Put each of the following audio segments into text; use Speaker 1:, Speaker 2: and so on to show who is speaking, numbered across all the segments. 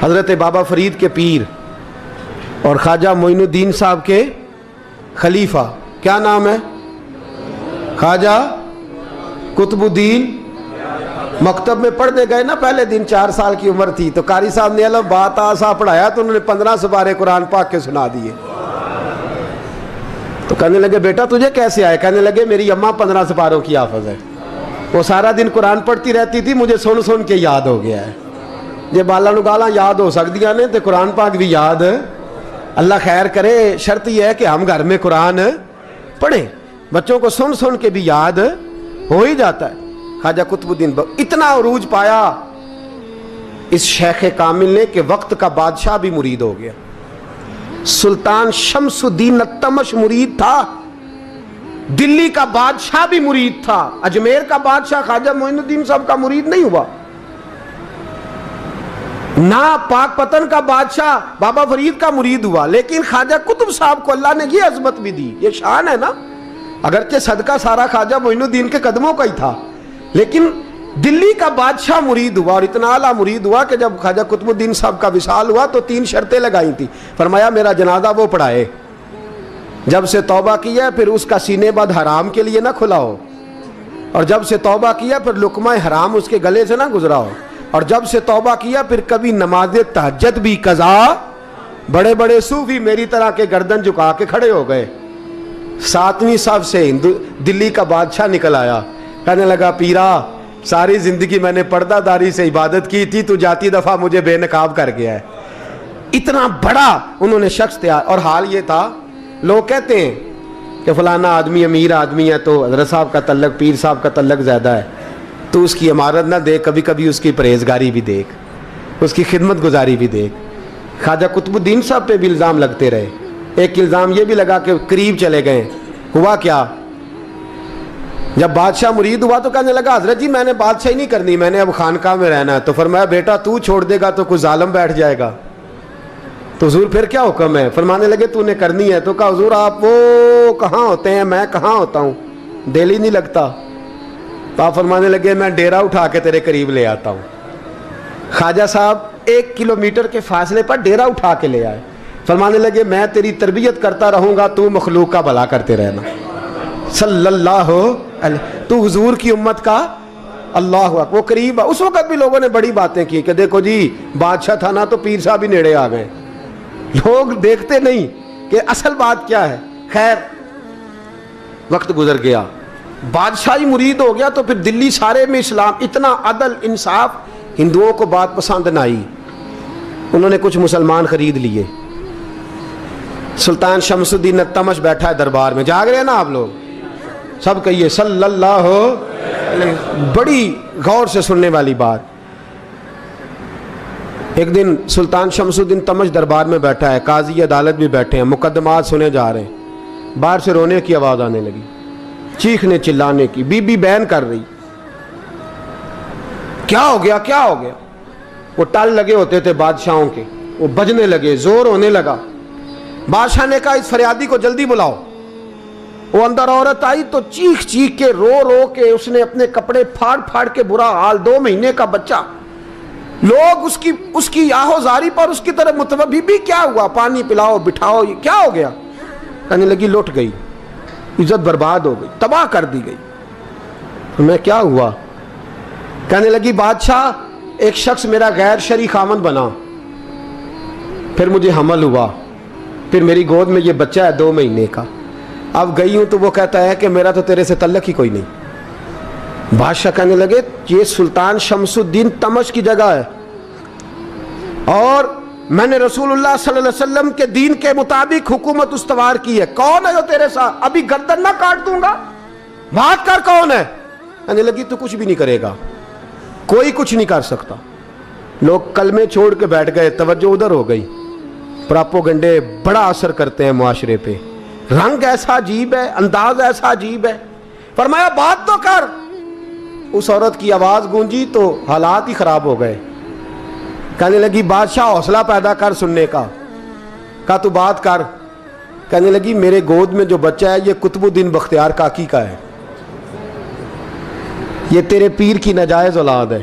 Speaker 1: حضرت بابا فرید کے پیر اور خواجہ معین الدین صاحب کے خلیفہ، کیا نام ہے؟ خواجہ قطب الدین۔ مکتب میں پڑھنے گئے نا، پہلے دن 4 سال کی عمر تھی تو قاری صاحب نے الف با تا سا پڑھایا تو انہوں نے 15 سپارے قرآن پاک کے سنا دیے۔ تو کہنے لگے بیٹا تجھے کیسے آئے؟ کہنے لگے میری اماں 15 سپاروں کی حافظ ہے، وہ سارا دن قرآن پڑھتی رہتی تھی، مجھے سن سن کے یاد ہو گیا ہے۔ جے بالا نو گالاں یاد ہو سکدیاں نے تو قرآن پاک بھی یاد، اللہ خیر کرے۔ شرط یہ ہے کہ ہم گھر میں قرآن پڑھیں، بچوں کو سن سن کے بھی یاد ہو ہی جاتا ہے۔ خواجہ قطب الدین اتنا عروج پایا اس شیخ کامل نے کہ وقت کا بادشاہ بھی مرید ہو گیا۔ سلطان شمس الدین التمش مرید تھا، دلی کا بادشاہ بھی مرید تھا، اجمیر کا بادشاہ خواجہ معین الدین صاحب کا مرید نہیں ہوا، نہ پاک پتن کا بادشاہ بابا فرید کا مرید ہوا، لیکن خواجہ قطب صاحب کو اللہ نے یہ عظمت بھی دی۔ یہ شان ہے نا، اگرچہ صدقہ سارا خواجہ معین الدین کے قدموں کا ہی تھا، لیکن دلی کا بادشاہ مرید ہوا، اور اتنا اعلیٰ مرید ہوا کہ جب خواجہ قطب الدین صاحب کا وصال ہوا تو 3 شرطیں لگائی تھی۔ فرمایا میرا جنازہ وہ پڑھائے، جب سے توبہ کیا پھر اس کا سینے بد حرام کے لیے نہ کھلا ہو، اور جب سے توبہ کیا پھر لقمہ حرام اس کے گلے سے نہ گزرا ہو، اور جب سے توبہ کیا پھر کبھی نماز تہجد بھی قضا۔ بڑے بڑے صوفی میری طرح کے گردن جھکا کے کھڑے ہو گئے۔ 7ویں صف سے دلی کا بادشاہ نکل آیا، کہنے لگا پیرا ساری زندگی میں نے پردہ داری سے عبادت کی تھی، تو جاتی دفعہ مجھے بے نقاب کر گیا ہے۔ اتنا بڑا انہوں نے شخص تیار، اور حال یہ تھا لوگ کہتے ہیں کہ فلانا آدمی امیر آدمی ہے تو حضرت صاحب کا تعلق پیر صاحب کا تعلق زیادہ ہے، تو اس کی عمارت نہ دیکھ، کبھی کبھی اس کی پرہیزگاری بھی دیکھ، اس کی خدمت گزاری بھی دیکھ۔ خواجہ قطب الدین صاحب پہ بھی الزام لگتے رہے۔ ایک الزام یہ بھی لگا کہ قریب چلے گئے۔ ہوا کیا؟ جب بادشاہ مرید ہوا تو کہنے لگا حضرت جی میں نے بادشاہی نہیں کرنی، میں نے اب خانقاہ میں رہنا ہے۔ تو فرمایا بیٹا تو چھوڑ دے گا تو کوئی ظالم بیٹھ جائے گا، تو حضور پھر کیا حکم ہے؟ فرمانے لگے تو نے کرنی ہے۔ تو کہا حضور آپ وہ کہاں ہوتے ہیں، میں کہاں ہوتا ہوں، دل ہی نہیں لگتا۔ تو آپ فرمانے لگے میں ڈیرا اٹھا کے تیرے قریب لے آتا ہوں۔ خواجہ صاحب 1 کلومیٹر کے فاصلے پر ڈیرا اٹھا کے لے آئے۔ فرمانے لگے میں تیری تربیت کرتا رہوں گا، تو مخلوق کا بھلا کرتے رہنا۔ صلی اللہ علیہ، تو حضور کی امت کا اللہ اکبر۔ وہ قریب، اس وقت بھی لوگوں نے بڑی باتیں کی کہ دیکھو جی بادشاہ تھا نا تو پیر صاحب ہی نیڑے آ گئے۔ لوگ دیکھتے نہیں کہ اصل بات کیا ہے۔ خیر وقت گزر گیا، بادشاہی مرید ہو گیا، تو پھر دلی سارے میں اسلام، اتنا عدل انصاف، ہندوؤں کو بات پسند نہ آئی، انہوں نے کچھ مسلمان خرید لیے۔ سلطان شمس الدین التمش بیٹھا ہے دربار میں، جاگ رہے ہیں نا آپ لوگ؟ سب کہیے صلی اللہ علیہ۔ بڑی غور سے سننے والی بات۔ ایک دن سلطان شمس الدین تمش دربار میں بیٹھا ہے، قاضی عدالت بھی بیٹھے ہیں، مقدمات سنے جا رہے ہیں۔ باہر سے رونے کی آواز آنے لگی، چیخنے چلانے کی، بی بی بیان کر رہی۔ کیا ہو گیا کیا ہو گیا؟ وہ ٹال لگے ہوتے تھے بادشاہوں کے، وہ بجنے لگے، زور ہونے لگا۔ بادشاہ نے کہا اس فریادی کو جلدی بلاؤ۔ وہ اندر عورت آئی تو چیخ چیخ کے رو رو کے اس نے اپنے کپڑے پھاڑ پھاڑ کے، برا حال، 2 مہینے کا بچہ، لوگ اس کی آہو زاری پر اس کی طرف متوجہ۔ بھی کیا ہوا؟ پانی پلاؤ بٹھاؤ، یہ کیا ہو گیا؟ کہنے لگی لٹ گئی، عزت برباد ہو گئی، تباہ کر دی گئی۔ میں کیا ہوا؟ کہنے لگی بادشاہ ایک شخص میرا غیر شرعی خاوند بنا، پھر مجھے حمل ہوا، پھر میری گود میں یہ بچہ ہے 2 مہینے کا، اب گئی ہوں تو وہ کہتا ہے کہ میرا تو تیرے سے تعلق ہی کوئی نہیں۔ بادشاہ کہنے لگے یہ سلطان شمس الدین تمش کی جگہ ہے، اور میں نے رسول اللہ صلی اللہ علیہ وسلم کے دین کے مطابق حکومت استوار کی ہے، کون ہے جو تیرے ساتھ؟ ابھی گردن نہ کاٹ دوں گا، بات کر کون ہے؟ کہنے لگی تو کچھ بھی نہیں کرے گا، کوئی کچھ نہیں کر سکتا۔ لوگ کلمے چھوڑ کے بیٹھ گئے، توجہ ادھر ہو گئی۔ پراپوگنڈے بڑا اثر کرتے ہیں معاشرے پہ، رنگ ایسا عجیب ہے، انداز ایسا عجیب ہے۔ فرمایا بات تو کر۔ اس عورت کی آواز گونجی تو حالات ہی خراب ہو گئے۔ کہنے لگی بادشاہ حوصلہ پیدا کر سننے کا۔ کہا تو بات کر۔ کہنے لگی میرے گود میں جو بچہ ہے یہ قطب الدین بختیار کاکی کا ہے، یہ تیرے پیر کی ناجائز اولاد ہے،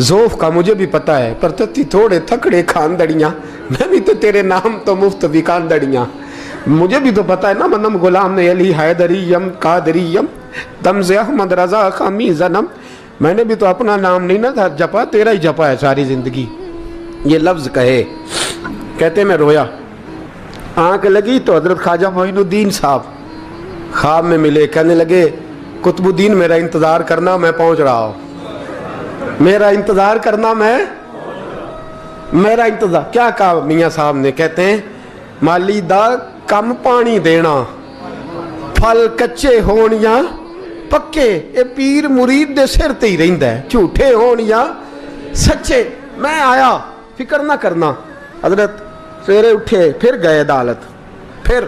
Speaker 1: ذوف کا مجھے بھی پتہ ہے، پر تتی تھوڑے تھکڑے خاندڑیاں، میں بھی تو تیرے نام تو مفت بھی خاندڑیاں، مجھے بھی تو پتہ ہے نا، منم غلام نے علی حیدریم قادریم تمز احمد رضا خامی زنم، میں نے بھی تو اپنا نام نہیں نا جپا، تیرا ہی جپا ہے ساری زندگی۔ یہ لفظ کہے، کہتے میں رویا، آنکھ لگی تو حضرت خواجہ معین الدین صاحب خواب میں ملے، کہنے لگے قطب الدین میرا انتظار کرنا، میں پہنچ رہا ہوں، میرا انتظار کرنا، میرا انتظار۔ کیا کہا میاں صاحب نے؟ کہتے ہیں مالی دا کم پانی دینا، پھل کچے ہون یا پکے، اے پیر مرید دے سر تے ہی رہندا ہے، جھوٹے ہون یا سچے۔ میں آیا، فکر نہ کرنا۔ حضرت سویرے اٹھے، پھر گئے عدالت، پھر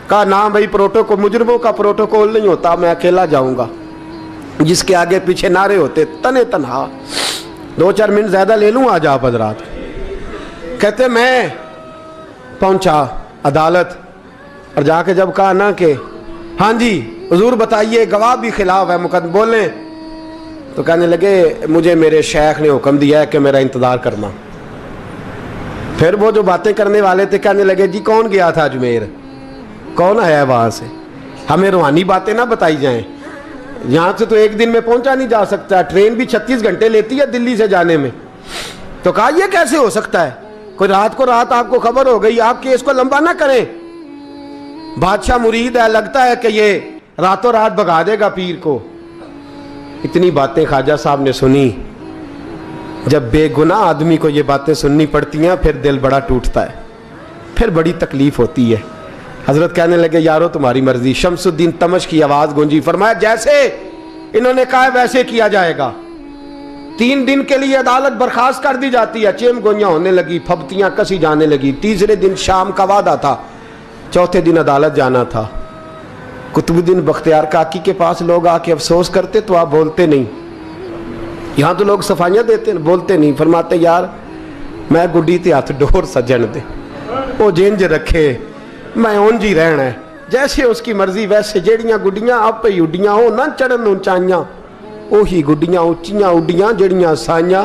Speaker 1: کہا نہ بھائی پروٹوکول، مجرموں کا پروٹوکول نہیں ہوتا، میں اکیلا جاؤں گا، جس کے آگے پیچھے نعرے ہوتے تنے تنہا، 2-4 منٹ زیادہ لے لوں آج آپ حضرات۔ کہتے میں پہنچا عدالت، اور جا کے جب کہا نا کہ ہاں جی حضور بتائیے، گواہ بھی خلاف ہے، مقدم بولیں، تو کہنے لگے مجھے میرے شیخ نے حکم دیا ہے کہ میرا انتظار کرنا۔ پھر وہ جو باتیں کرنے والے تھے کہنے لگے جی کون گیا تھا اجمیر، کون آیا ہے وہاں سے، ہمیں روحانی باتیں نہ بتائی جائیں، یہاں سے تو ایک دن میں پہنچا نہیں جا سکتا، ٹرین بھی 36 گھنٹے لیتی ہے دلی سے جانے میں۔ تو کہا یہ کیسے ہو سکتا ہے، کوئی رات کو رات آپ کو خبر ہو گئی، آپ کیس کو لمبا نہ کریں، بادشاہ مرید ہے، لگتا ہے کہ یہ راتوں رات بھگا دے گا پیر کو۔ اتنی باتیں خواجہ صاحب نے سنی۔ جب بے گناہ آدمی کو یہ باتیں سننی پڑتی ہیں پھر دل بڑا ٹوٹتا ہے، پھر بڑی تکلیف ہوتی ہے۔ حضرت کہنے لگے یارو تمہاری مرضی۔ شمس الدین تمش کی آواز گونجی، فرمایا جیسے انہوں نے کہا ویسے کیا جائے گا۔ 3 دن کے لیے عدالت برخاست کر دی جاتی ہے۔ چیم گوئیاں ہونے لگی، پھبتیاں کسی جانے لگی۔ تیسرے دن شام کا وعدہ تھا، چوتھے دن عدالت جانا تھا۔ قطب الدین بختیار کاکی کے پاس لوگ آ کے افسوس کرتے تو آپ بولتے نہیں، یہاں تو لوگ صفائیاں دیتے ہیں، بولتے نہیں، فرماتے یار میں گڈی تے ہاتھ ڈور سجن دے، وہ جنج رکھے، میں اونج ہی رہنا ہے، جیسے اس کی مرضی ویسے، جیڑیاں گڈیاں آپ ہی اڈیاں ہو نہ چڑھن اونچائیاں، وہی گڈیاں اونچیاں اڈیاں جیڑیاں سائیاں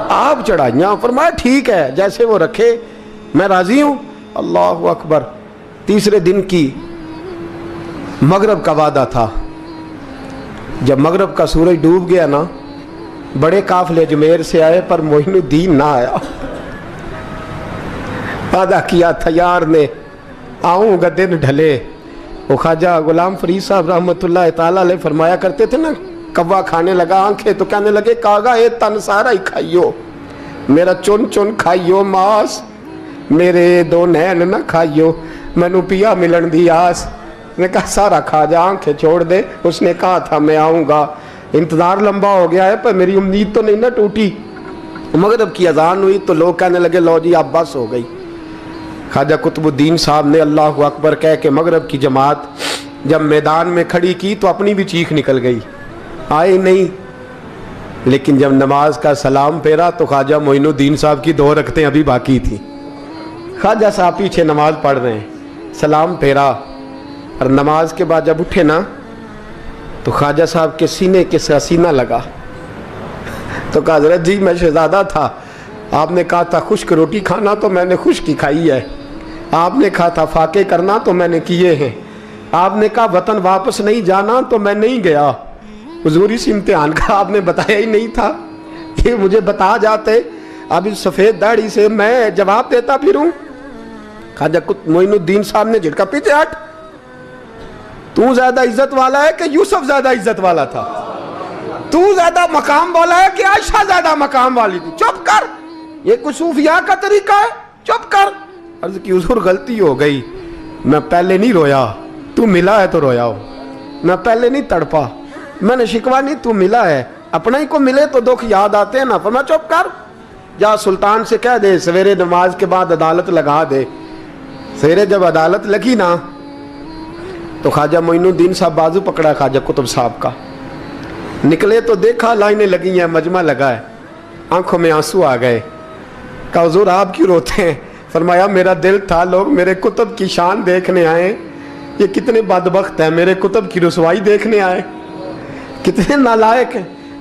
Speaker 1: آپ چڑھائیاں۔ فرمایا ٹھیک ہے جیسے وہ رکھے، میں راضی ہوں۔ اللہ اکبر۔ تیسرے دن کی مغرب کا وعدہ تھا، جب مغرب کا سورج ڈوب گیا نا، بڑے قافلے اجمیر سے آئے پر معین الدین نہ آیا۔ وعدہ کیا تھا یار نے، آؤں گا دن ڈھلے۔ وہ خواجہ غلام فرید صاحب رحمۃ اللہ تعالیٰ علیہ فرمایا کرتے تھے نا، کوا کھانے لگا آنکھیں تو کہنے لگے کاغا اے تن سارا ہی کھائیو، میرا چن چن کھائیو ماس، میرے 2 نین نہ کھائیو، مینو پیا ملن دی آس۔ نے کہا سارا کھا جا، آنکھیں چھوڑ دے۔ اس نے کہا تھا میں آؤں گا، انتظار لمبا ہو گیا ہے پر میری امید تو نہیں نہ ٹوٹی۔ مغرب کی اذان ہوئی تو لوگ کہنے لگے لو جی اب بس ہو گئی۔ خواجہ قطب الدین صاحب نے اللہ اکبر کہہ کے مغرب کی جماعت جب میدان میں کھڑی کی تو اپنی بھی چیخ نکل گئی، آئے نہیں۔ لیکن جب نماز کا سلام پھیرا تو خواجہ معین الدین صاحب کی 2 رکعتیں ابھی باقی تھیں۔ خواجہ صاحب پیچھے نماز پڑھ رہے ہیں، سلام پھیرا، اور نماز کے بعد جب اٹھے نا تو خواجہ صاحب کے سینے کے سینہ لگا، تو کہا حضرت جی میں شہزادہ تھا، آپ نے کہا تھا خشک روٹی کھانا تو میں نے خشک کی کھائی ہے، آپ نے کہا تھا فاقے کرنا تو میں نے کیے ہیں، آپ نے کہا وطن واپس نہیں جانا تو میں نہیں گیا، حضور اس امتحان کا آپ نے بتایا ہی نہیں تھا، یہ مجھے بتا جاتے، اب اس سفید داڑھی سے میں جواب دیتا پھروں۔ خواجہ معین الدین صاحب نے جھٹکا، پیچھے ہٹ، تو زیادہ عزت والا ہے کہ یوسف زیادہ عزت والا تھا؟ تو زیادہ مقام والا ہے کہ عائشہ زیادہ مقام والی تھی؟ چپ کر، یہ کوئی صوفیاء کا طریقہ ہے؟ چپ کر۔ عرض کی حضور غلطی ہو گئی، میں پہلے نہیں رویا، تو ملا ہے تو رویا ہو، میں پہلے نہیں تڑپا، میں نے شکوا نہیں، تو ملا ہے، اپنا ہی کو ملے تو دکھ یاد آتے ہیں نا۔ فرمایا چپ کر، جا سلطان سے کہہ دے سویرے نماز کے بعد عدالت لگا دے۔ سویرے جب عدالت لگی نا تو خواجہ معین الدین صاحب بازو پکڑا خواجہ قطب صاحب کا، نکلے تو دیکھا لائنیں لگی ہیں، مجمع لگا ہے، آنکھوں میں آنسو آ گئے۔ کہا حضور آپ کیوں روتے ہیں؟ فرمایا میرا دل تھا لوگ میرے کتب کی شان دیکھنے آئے، یہ کتنے بدبخت ہیں، میرے کتب کی رسوائی دیکھنے آئے، کتنے نالائق ہیں۔